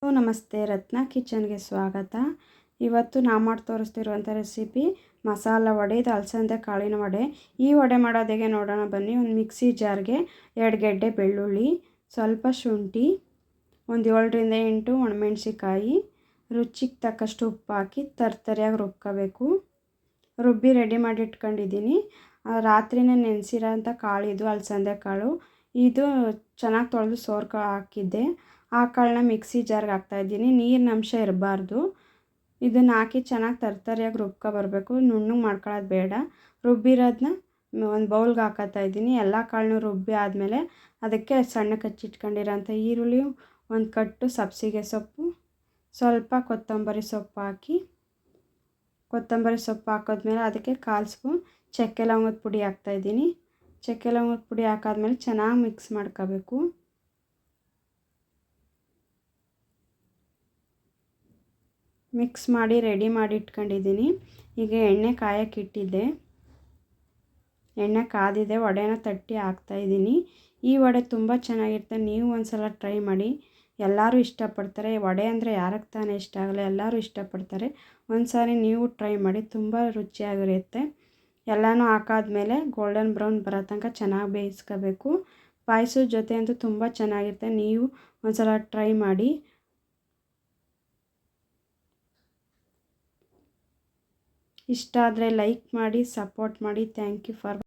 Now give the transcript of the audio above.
ನಮಸ್ತೆ, ರತ್ನ ಕಿಚನ್ಗೆ ಸ್ವಾಗತ. ಇವತ್ತು ನಾನು ಮಾಡಿ ತೋರಿಸ್ತಿರುವಂಥ ರೆಸಿಪಿ ಮಸಾಲ ವಡೆ. ಇದು ಅಲಸಂದೆ ಕಾಳಿನ ವಡೆ. ಈ ವಡೆ ಮಾಡೋದು ಹೇಗೆ ನೋಡೋಣ ಬನ್ನಿ. ಒಂದು ಮಿಕ್ಸಿ ಜಾರ್ಗೆ 2 ಗೆಡ್ಡೆ ಬೆಳ್ಳುಳ್ಳಿ, ಸ್ವಲ್ಪ ಶುಂಠಿ, ಒಂದು 7ರಿಂದ 8 ಒಣಮೆಣಸಿಕಾಯಿ, ರುಚಿಗೆ ತಕ್ಕಷ್ಟು ಉಪ್ಪು ಹಾಕಿ ತರ್ತರಿಯಾಗಿ ರುಬ್ಕೋಬೇಕು. ರುಬ್ಬಿ ರೆಡಿ ಮಾಡಿ ಇಟ್ಕೊಂಡಿದ್ದೀನಿ. ರಾತ್ರಿನೇ ನೆನೆಸಿರೋಂಥ ಕಾಳಿದು ಅಲಸಂದೆ ಕಾಳು. ಇದು ಚೆನ್ನಾಗಿ ತೊಳೆದು ಸೋರ್ಕ ಹಾಕಿದ್ದೆ. ಆ ಕಾಳನ್ನ ಮಿಕ್ಸಿ ಜಾರ್ಗೆ ಹಾಕ್ತಾಯಿದ್ದೀನಿ. ನೀರಿನ ಅಂಶ ಇರಬಾರ್ದು. ಇದನ್ನು ಹಾಕಿ ಚೆನ್ನಾಗಿ ತರ್ತರಿಯಾಗಿ ರುಬ್ಕೊಬರಬೇಕು. ನುಣ್ಣಗೆ ಮಾಡ್ಕೊಳ್ಳೋದು ಬೇಡ. ರುಬ್ಬಿರೋದನ್ನ ಒಂದು ಬೌಲ್ಗೆ ಹಾಕತ್ತಾಯಿದ್ದೀನಿ. ಎಲ್ಲ ಕಾಳನ್ನೂ ರುಬ್ಬಿ ಆದಮೇಲೆ ಅದಕ್ಕೆ ಸಣ್ಣಕ್ಕೆ ಹಚ್ಚಿಟ್ಕೊಂಡಿರೋಂಥ ಈರುಳ್ಳಿ, ಒಂದು ಕಟ್ಟು ಸಬ್ಬಸಿಗೆ ಸೊಪ್ಪು, ಸ್ವಲ್ಪ ಕೊತ್ತಂಬರಿ ಸೊಪ್ಪು ಹಾಕಿ, ಕೊತ್ತಂಬರಿ ಸೊಪ್ಪು ಹಾಕಿದ್ಮೇಲೆ ಅದಕ್ಕೆ 1/4 ಸ್ಪೂನ್ ಚಕ್ಕೆ ಲವಂಗದ ಪುಡಿ ಹಾಕ್ತಾಯಿದ್ದೀನಿ. ಚಕ್ಕೆ ಲವಂಗದ ಪುಡಿ ಹಾಕಾದ್ಮೇಲೆ ಚೆನ್ನಾಗಿ ಮಿಕ್ಸ್ ಮಾಡ್ಕೋಬೇಕು. ಮಿಕ್ಸ್ ಮಾಡಿ ರೆಡಿ ಮಾಡಿ ಇಟ್ಕೊಂಡಿದ್ದೀನಿ. ಈಗ ಎಣ್ಣೆ ಕಾಯಕ್ಕೆ ಇಟ್ಟಿದ್ದೆ. ಎಣ್ಣೆ ಕಾದಿದೆ. ವಡೆನ ತಟ್ಟಿ ಹಾಕ್ತಾಯಿದ್ದೀನಿ. ಈ ವಡೆ ತುಂಬ ಚೆನ್ನಾಗಿರುತ್ತೆ. ನೀವು ಒಂದು ಸಲ ಟ್ರೈ ಮಾಡಿ. ಎಲ್ಲರೂ ಇಷ್ಟಪಡ್ತಾರೆ. ವಡೆ ಅಂದರೆ ಯಾರಿಗೆ ತಾನೇ ಇಷ್ಟ ಆಗಲ್ಲ, ಎಲ್ಲರೂ ಇಷ್ಟಪಡ್ತಾರೆ. ಒಂದು ಸಾರಿ ನೀವು ಟ್ರೈ ಮಾಡಿ, ತುಂಬ ರುಚಿಯಾಗಿರುತ್ತೆ. ಎಲ್ಲನೂ ಹಾಕಾದ್ಮೇಲೆ ಗೋಲ್ಡನ್ ಬ್ರೌನ್ ಬರೋ ತನಕ ಚೆನ್ನಾಗಿ ಬೇಯಿಸ್ಕೋಬೇಕು. ಪಾಯಸದ ಜೊತೆ ಅಂತೂ ತುಂಬ ಚೆನ್ನಾಗಿರುತ್ತೆ. ನೀವು ಒಂದು ಸಲ ಟ್ರೈ ಮಾಡಿ. ಇಷ್ಟ ಆದರೆ ಲೈಕ್ ಮಾಡಿ, ಸಪೋರ್ಟ್ ಮಾಡಿ. Thank you for